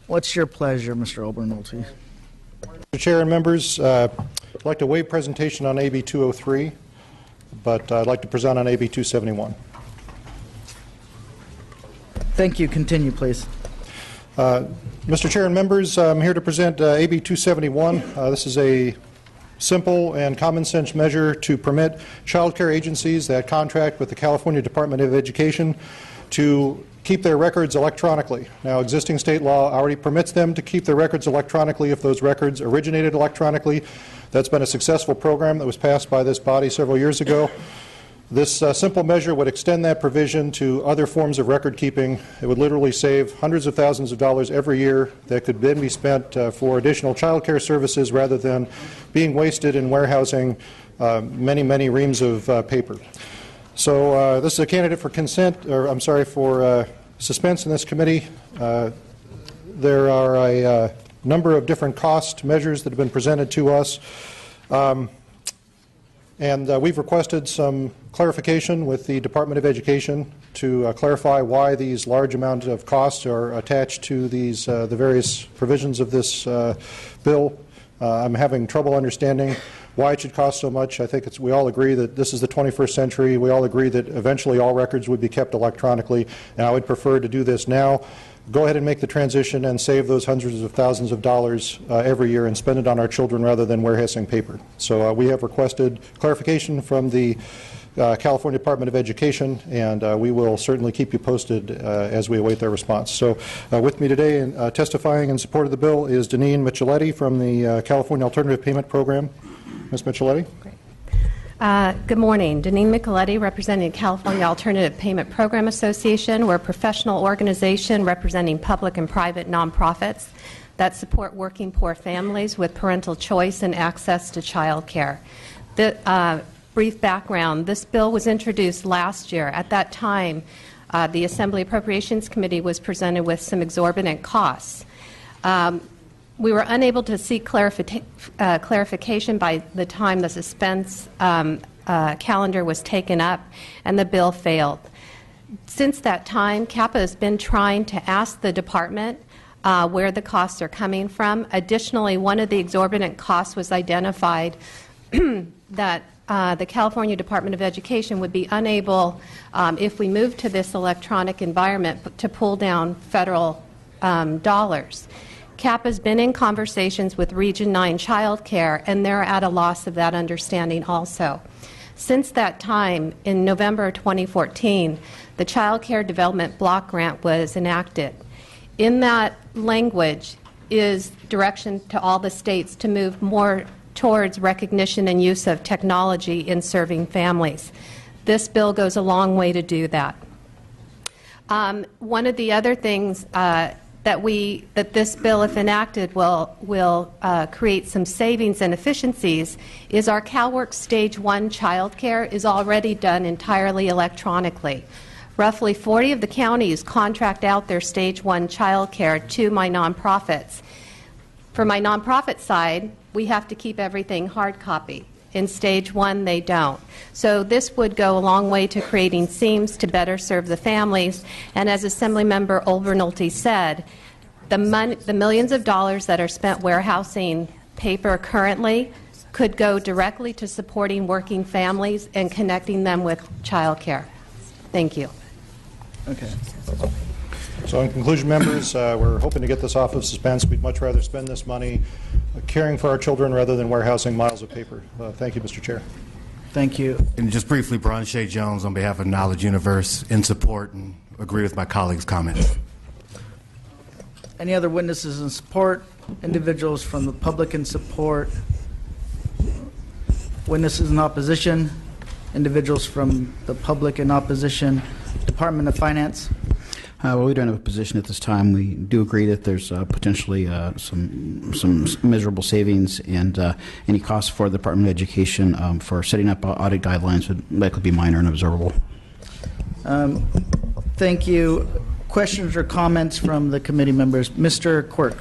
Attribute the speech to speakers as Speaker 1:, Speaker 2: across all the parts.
Speaker 1: What's your pleasure, Mr. Obernolte?
Speaker 2: Mr. Chair and members, I'd like to waive presentation on AB 203, but I'd like to present on AB 271.
Speaker 1: Thank you. Continue, please.
Speaker 2: Mr. Chair and members, I'm here to present AB 271. This is a simple and common sense measure to permit child care agencies that contract with the California Department of Education to keep their records electronically. Now, existing state law already permits them to keep their records electronically if those records originated electronically. That's been a successful program that was passed by this body several years ago. This simple measure would extend that provision to other forms of record keeping. It would literally save hundreds of thousands of dollars every year that could then be spent for additional child care services rather than being wasted in warehousing many reams of paper. So this is a candidate for consent, or I'm sorry, for suspense in this committee. There are a number of different cost measures that have been presented to us. And we've requested some clarification with the Department of Education to clarify why these large amounts of costs are attached to these the various provisions of this bill. I'm having trouble understanding why it should cost so much. I think we all agree that this is the 21st century. We all agree that eventually all records would be kept electronically, and I would prefer to do this now. Go ahead and make the transition and save those hundreds of thousands of dollars every year and spend it on our children rather than warehousing paper. So we have requested clarification from the California Department of Education, and we will certainly keep you posted as we await their response. So with me today and testifying in support of the bill is Deneen Micheletti from the California Alternative Payment Program. Ms. Micheletti.
Speaker 3: Great. Good morning. Deneen Micheletti, representing the California Alternative Payment Program Association. We're a professional organization representing public and private nonprofits that support working poor families with parental choice and access to child care. Brief background, this bill was introduced last year. At that time, the Assembly Appropriations Committee was presented with some exorbitant costs. We were unable to seek clarification by the time the suspense calendar was taken up, and the bill failed. Since that time, CAPA has been trying to ask the department where the costs are coming from. Additionally, one of the exorbitant costs was identified that the California Department of Education would be unable, if we move to this electronic environment, to pull down federal dollars. CAP has been in conversations with Region 9 Child Care, and they're at a loss of that understanding also. Since that time, in November 2014, the Child Care Development Block Grant was enacted. In that language is direction to all the states to move more towards recognition and use of technology in serving families. This bill goes a long way to do that. One of the other things that this bill, if enacted, will create some savings and efficiencies is our CalWORks Stage 1 child care is already done entirely electronically. Roughly 40 of the counties contract out their Stage 1 child care to my nonprofits. For my nonprofit side, we have to keep everything hard copy. In Stage 1, they don't. So this would go a long way to creating seams to better serve the families. And as Assemblymember Obernolte said, the millions of dollars that are spent warehousing paper currently could go directly to supporting working families and connecting them with child care. Thank you.
Speaker 1: Okay.
Speaker 2: So in conclusion, members, we're hoping to get this off of suspense. We'd much rather spend this money caring for our children rather than warehousing miles of paper. Thank you, Mr. Chair.
Speaker 1: Thank you.
Speaker 4: And just briefly, Brian Shea Jones on behalf of Knowledge Universe in support and agree with my colleagues' comments.
Speaker 1: Any other witnesses in support? Individuals from the public in support? Witnesses in opposition? Individuals from the public in opposition? Department of Finance?
Speaker 5: Well, we don't have a position at this time. We do agree that there's potentially some measurable savings, and any costs for the Department of Education for setting up audit guidelines would likely be minor and observable.
Speaker 1: Thank you. Questions or comments from the committee members? Mr. Quirk.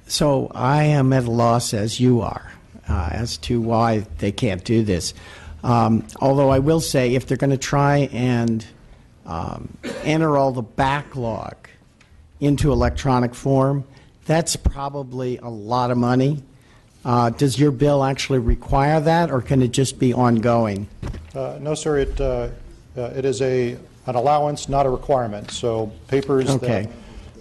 Speaker 6: So I am at a loss, as you are, as to why they can't do this. Although I will say, if they're going to try and enter all the backlog into electronic form, that's probably a lot of money. Does your bill actually require that, or can it just be ongoing?
Speaker 2: No, sir. It is an allowance, not a requirement. So papers,
Speaker 6: Okay.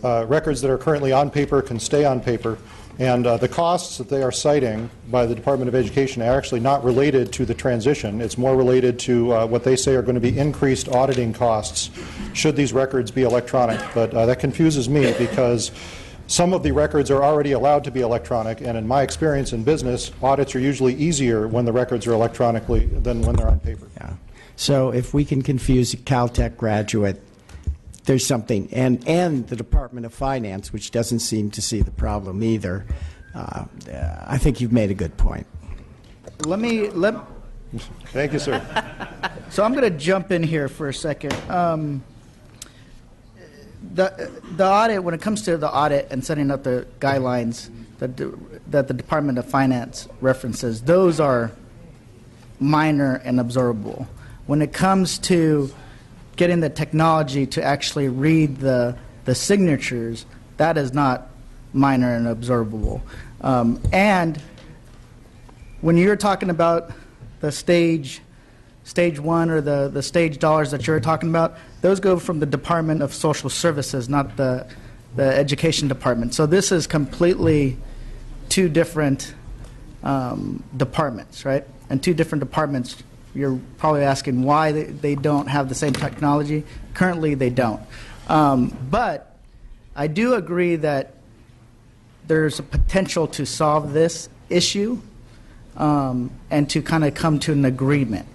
Speaker 2: records that are currently on paper can stay on paper. And the costs that they are citing by the Department of Education are actually not related to the transition. It's more related to what they say are going to be increased auditing costs should these records be electronic. But that confuses me because some of the records are already allowed to be electronic, and in my experience in business, audits are usually easier when the records are electronically than when they're on paper.
Speaker 6: Yeah. So if we can confuse a Caltech graduate, there's something, and the Department of Finance, which doesn't seem to see the problem either. I think you've made a good point.
Speaker 2: Thank you, sir.
Speaker 1: So I'm going to jump in here for a second. The audit, when it comes to the audit and setting up the guidelines that the Department of Finance references, those are minor and observable. When it comes to getting the technology to actually read the signatures, that is not minor and observable. And when you're talking about the stage 1 or the stage dollars that you're talking about, those go from the Department of Social Services, not the Education Department. So this is completely two different departments, right? And two different departments. You're probably asking why they don't have the same technology. Currently, they don't. But I do agree that there's a potential to solve this issue and to kind of come to an agreement.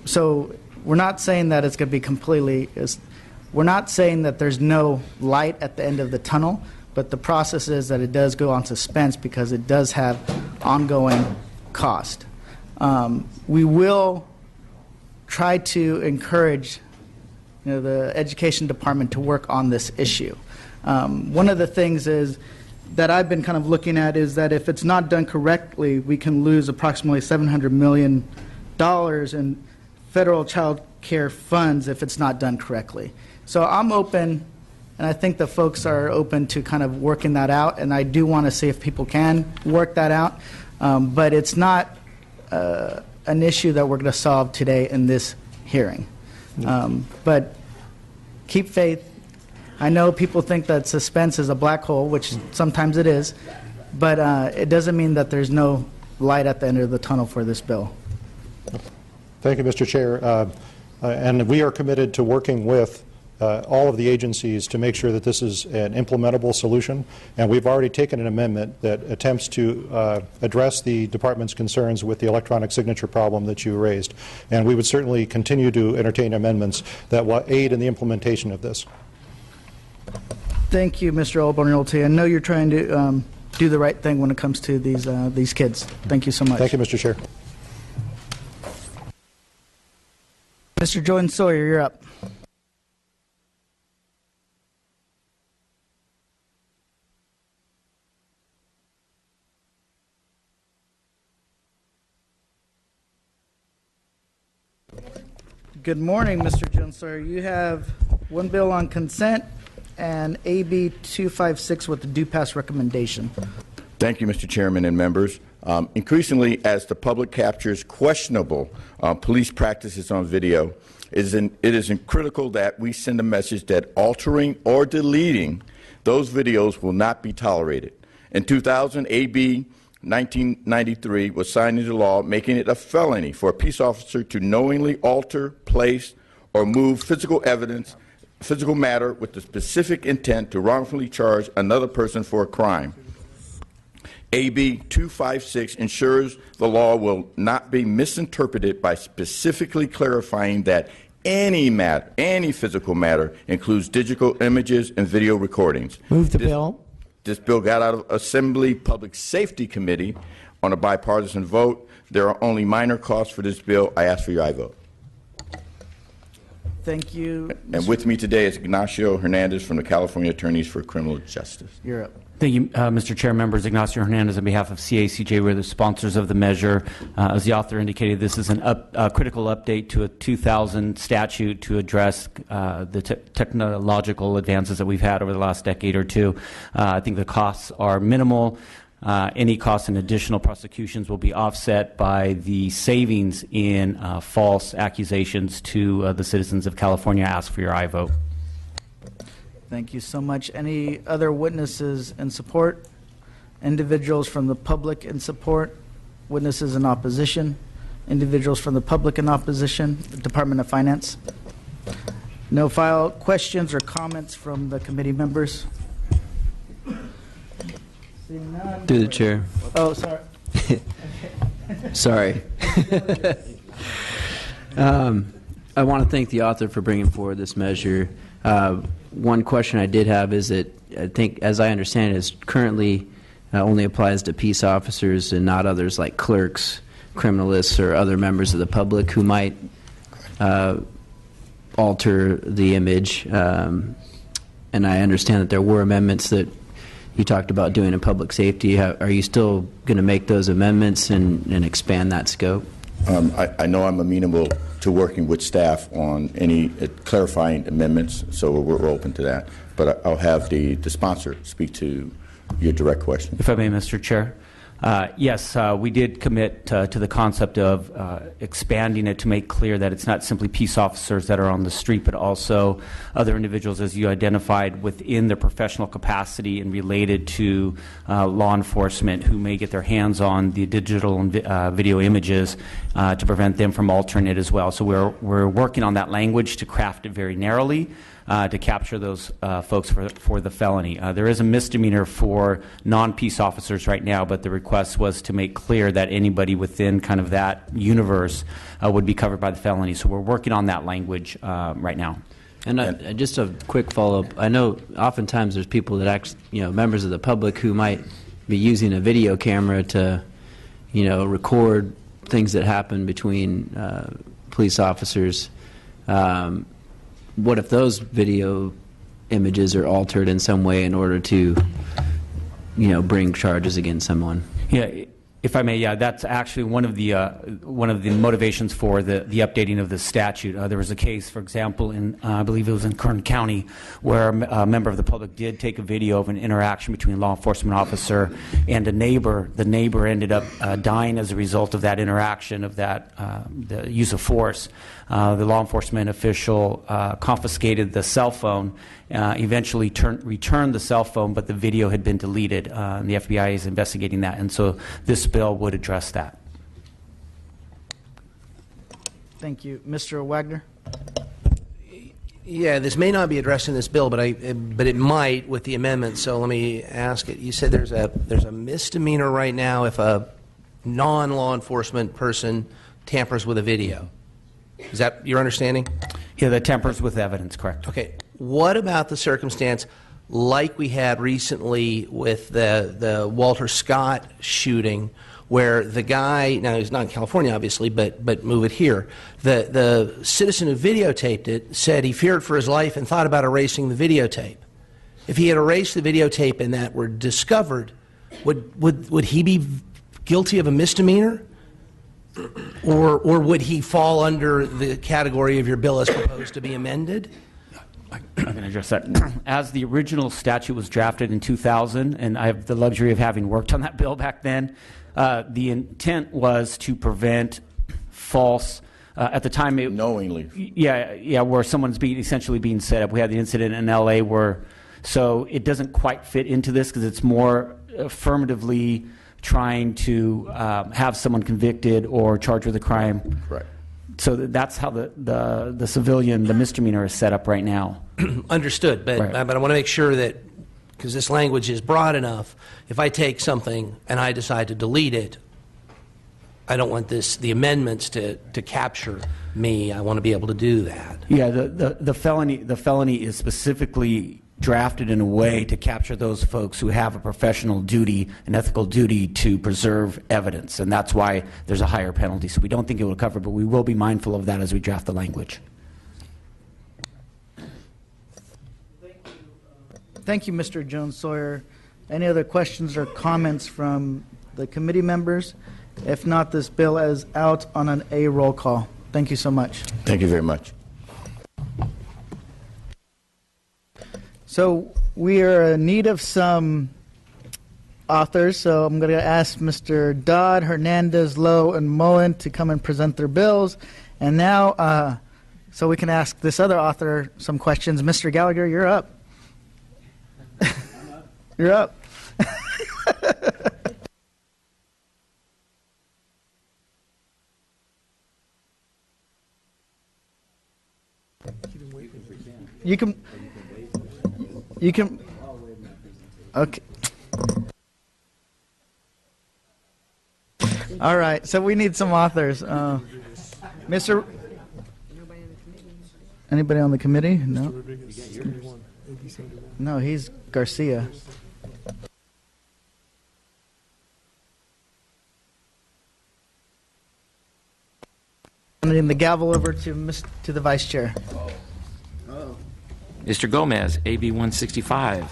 Speaker 1: So we're not saying that it's going to be completely, we're not saying that there's no light at the end of the tunnel, but the process is that it does go on suspense because it does have ongoing cost. We will try to encourage the Education Department to work on this issue. One of the things is that I've been kind of looking at is that if it's not done correctly, we can lose approximately $700 million in federal child care funds if it's not done correctly. So I'm open, and I think the folks are open to kind of working that out, and I do want to see if people can work that out. But it's not an issue that we're going to solve today in this hearing. But keep faith. I know people think that suspense is a black hole, which sometimes it is, but it doesn't mean that there's no light at the end of the tunnel for this bill.
Speaker 2: Thank you, Mr. Chair. And we are committed to working with all of the agencies to make sure that this is an implementable solution. And we've already taken an amendment that attempts to address the department's concerns with the electronic signature problem that you raised. And we would certainly continue to entertain amendments that will aid in the implementation of this.
Speaker 1: Thank you, Mr. Albarnolty. I know you're trying to do the right thing when it comes to these kids. Thank you so much.
Speaker 2: Thank you, Mr. Chair.
Speaker 1: Mr. Jordan Sawyer, you're up. Good morning, Mr. Jones Sawyer. You have one bill on consent and AB 256 with the due pass recommendation.
Speaker 7: Thank you, Mr. Chairman and members. Increasingly, as the public captures questionable police practices on video, it is critical that we send a message that altering or deleting those videos will not be tolerated. In 2000, AB 1993 was signed into law, making it a felony for a peace officer to knowingly alter, place, or move physical matter with the specific intent to wrongfully charge another person for a crime. AB 256 ensures the law will not be misinterpreted by specifically clarifying that any physical matter includes digital images and video recordings.
Speaker 6: Move the bill.
Speaker 7: This bill got out of Assembly Public Safety Committee on a bipartisan vote. There are only minor costs for this bill. I ask for your aye vote.
Speaker 1: Thank you.
Speaker 7: And with me today is Ignacio Hernandez from the California Attorneys for Criminal Justice.
Speaker 1: You're up.
Speaker 8: Thank you, Mr. Chair. Members, Ignacio Hernandez on behalf of CACJ. We're the sponsors of the measure. As the author indicated, this is a critical update to a 2000 statute to address the technological advances that we've had over the last decade or two. I think the costs are minimal. Any costs in additional prosecutions will be offset by the savings in false accusations to the citizens of California. I ask for your aye vote.
Speaker 1: Thank you so much. Any other witnesses in support? Individuals from the public in support? Witnesses in opposition? Individuals from the public in opposition? Department of Finance? No file questions or comments from the committee members? Seeing none.
Speaker 9: Through the chair.
Speaker 1: Oh, sorry.
Speaker 9: Sorry. I want to thank the author for bringing forward this measure. One question I did have is that I think, as I understand it, is currently only applies to peace officers and not others like clerks, criminalists, or other members of the public who might alter the image. And I understand that there were amendments that you talked about doing in public safety. Are you still going to make those amendments and expand that scope?
Speaker 7: I know I'm amenable to working with staff on any clarifying amendments, so we're open to that. But I'll have the sponsor speak to your direct question.
Speaker 8: If I may, Mr. Chair. Yes, we did commit to the concept of expanding it to make clear that it's not simply peace officers that are on the street, but also other individuals, as you identified, within their professional capacity and related to law enforcement who may get their hands on the digital and video images to prevent them from altering it as well. So we're working on that language to craft it very narrowly. To capture those folks for the felony. There is a misdemeanor for non-peace officers right now, but the request was to make clear that anybody within kind of that universe would be covered by the felony. So we're working on that language right now.
Speaker 9: And just a quick follow-up. I know oftentimes there's people that members of the public who might be using a video camera to, record things that happen between police officers. What if those video images are altered in some way in order to, bring charges against someone?
Speaker 8: Yeah, if I may, yeah, that's actually one of the motivations for the updating of the statute. There was a case, for example, in I believe it was in Kern County, where a member of the public did take a video of an interaction between a law enforcement officer and a neighbor. The neighbor ended up dying as a result of that interaction, of that the use of force. The law enforcement official confiscated the cell phone, eventually returned the cell phone, but the video had been deleted. And the FBI is investigating that, and so this bill would address that.
Speaker 1: Thank you. Mr. Wagner?
Speaker 10: Yeah, this may not be addressed in this bill, but it might with the amendment, so let me ask it. You said there's a misdemeanor right now if a non-law enforcement person tampers with a video. Is that your understanding?
Speaker 8: Yeah, that tampers with evidence, correct.
Speaker 10: Okay. What about the circumstance like we had recently with the Walter Scott shooting, where the guy, now he's not in California obviously, but move it here, the citizen who videotaped it said he feared for his life and thought about erasing the videotape. If he had erased the videotape and that were discovered, would he be guilty of a misdemeanor? Or would he fall under the category of your bill as proposed to be amended?
Speaker 8: I can address that. As the original statute was drafted in 2000, and I have the luxury of having worked on that bill back then, the intent was to prevent false, at the time...
Speaker 7: Knowingly.
Speaker 8: Yeah, where someone's essentially being set up. We had the incident in L.A. so it doesn't quite fit into this because it's more affirmatively trying to have someone convicted or charged with a crime.
Speaker 7: Right.
Speaker 8: So that's how the civilian, the misdemeanor is set up right now.
Speaker 10: Understood, but
Speaker 8: Right.
Speaker 10: But I want to make sure that, because this language is broad enough, if I take something and I decide to delete it, I don't want the amendments to capture me. I want to be able to do that.
Speaker 8: Yeah, the felony is specifically drafted in a way to capture those folks who have a professional duty, an ethical duty to preserve evidence, and that's why there's a higher penalty. So we don't think it will cover, but we will be mindful of that as we draft the language.
Speaker 1: Thank you, Mr. Jones Sawyer. Any other questions or comments from the committee members? If not, this bill is out on an A roll call. Thank you so much.
Speaker 7: Thank you very much.
Speaker 1: So we are in need of some authors, so I'm going to ask Mr. Dodd, Hernandez, Lowe, and Mullen to come and present their bills. And now, so we can ask this other author some questions. Mr. Gallagher, you're up. You're up. You can, okay. All right, so we need some authors. Mr. Anybody on the committee? No. No, he's Garcia. I'm handing the gavel over to the vice chair.
Speaker 11: Mr. Gomez, AB 165.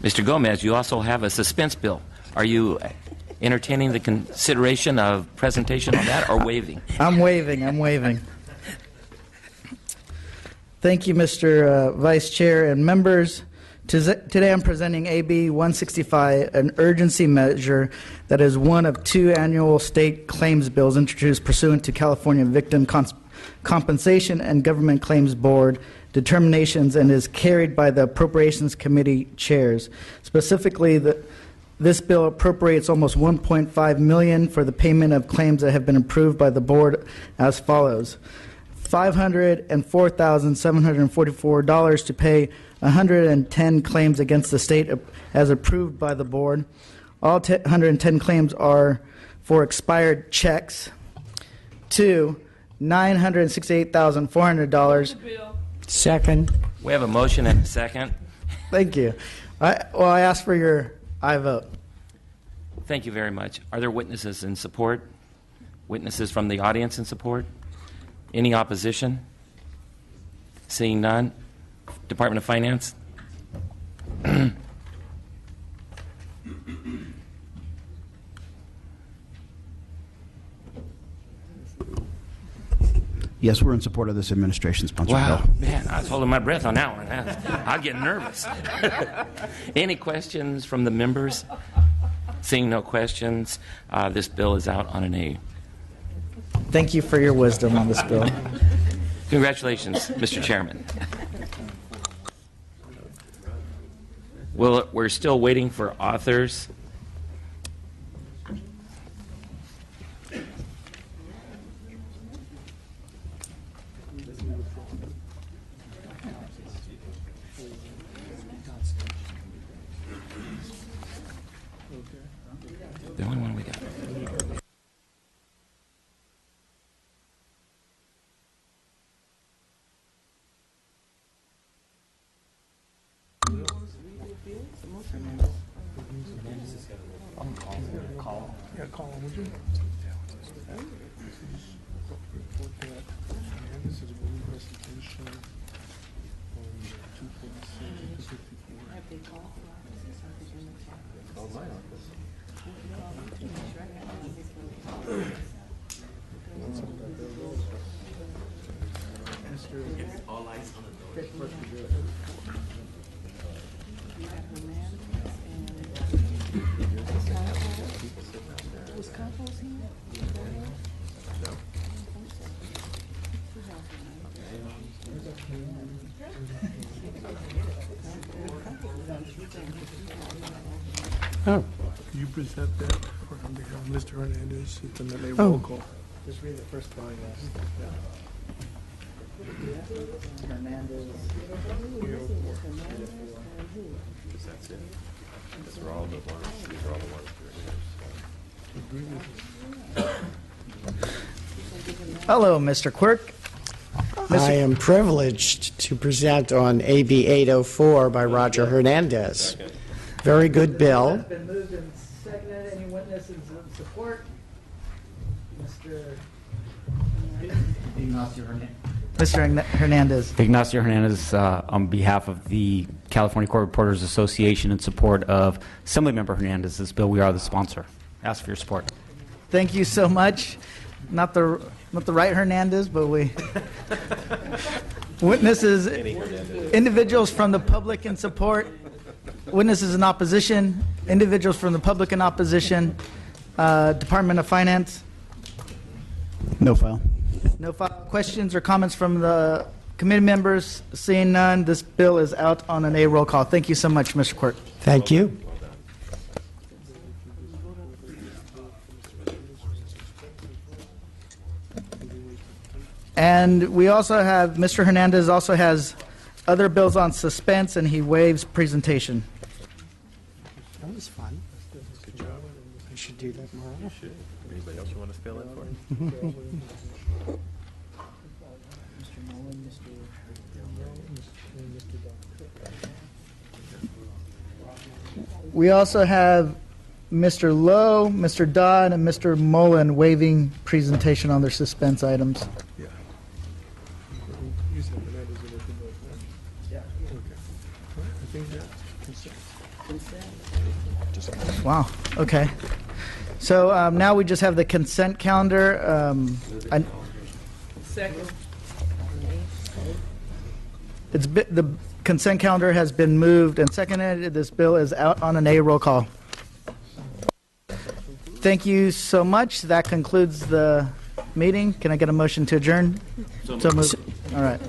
Speaker 11: Mr. Gomez, you also have a suspense bill. Are you entertaining the consideration of presentation on that or waiving?
Speaker 1: I'm waiving. Thank you, Mr. Vice Chair and members. Today I'm presenting AB 165, an urgency measure that is one of two annual state claims bills introduced pursuant to California Victim Compensation and Government Claims Board determinations and is carried by the Appropriations Committee chairs. Specifically, this bill appropriates almost $1.5 million for the payment of claims that have been approved by the board as follows. $504,744 to pay 110 claims against the state as approved by the board. All 110 claims are for expired checks. 2, $968,400.
Speaker 6: Second.
Speaker 11: We have a motion and a second.
Speaker 1: Thank you. I ask for your aye vote.
Speaker 11: Thank you very much. Are there witnesses in support? Witnesses from the audience in support? Any opposition? Seeing none. Department of Finance.
Speaker 5: Yes, we're in support of this administration-sponsored
Speaker 11: Wow,
Speaker 5: bill.
Speaker 11: man, I was holding my breath on that one. I'm getting nervous. Any questions from the members? Seeing no questions, this bill is out on an A.
Speaker 1: Thank you for your wisdom on this bill.
Speaker 11: Congratulations, Mr. Chairman. Well, we're still waiting for authors. The only one we got.
Speaker 12: Call him, would you? This is a presentation on 246. Call my office.
Speaker 11: All eyes on the door.
Speaker 13: Was Campos here? No.
Speaker 6: Oh.
Speaker 12: Can you present that on behalf of Mr. Hernandez? It's an LA roll call.
Speaker 1: Just read the first part, yes. Hernandez.
Speaker 14: That's it. These are all the ones
Speaker 1: Hello, Mr. Quirk.
Speaker 6: I am privileged to present on AB 804 by Roger Hernandez. Very good bill.
Speaker 1: It's been moved and seconded. Any witnesses in support? Mr. Hernandez.
Speaker 8: Ignacio Hernandez, on behalf of the California Court Reporters Association, in support of Assemblymember Hernandez's bill. We are the sponsor. Ask for your support.
Speaker 1: Thank you so much. Not the right Hernandez, but we witnesses, individuals from the public in support, witnesses in opposition, individuals from the public in opposition, Department of Finance.
Speaker 5: No file.
Speaker 1: No questions or comments from the committee members. Seeing none, this bill is out on an A roll call. Thank you so much, Mr. Court.
Speaker 6: Thank you.
Speaker 1: And we also have, Mr. Hernandez also has other bills on suspense, and he waives presentation.
Speaker 6: That was fun.
Speaker 12: Good job.
Speaker 6: I should do that more often.
Speaker 14: You should. Anybody else you want to fill in for?
Speaker 1: We also have Mr. Lowe, Mr. Dodd, and Mr. Mullen waiving presentation on their suspense items.
Speaker 12: Yeah. You said Hernandez and Mr. Bush, right? Yeah. Okay. All right, I think that consent.
Speaker 1: Wow. Okay. So now we just have the consent calendar.
Speaker 13: Second.
Speaker 1: The consent calendar has been moved and seconded. This bill is out on an A roll call. Thank you so much. That concludes the meeting. Can I get a motion to adjourn? So moved. All right.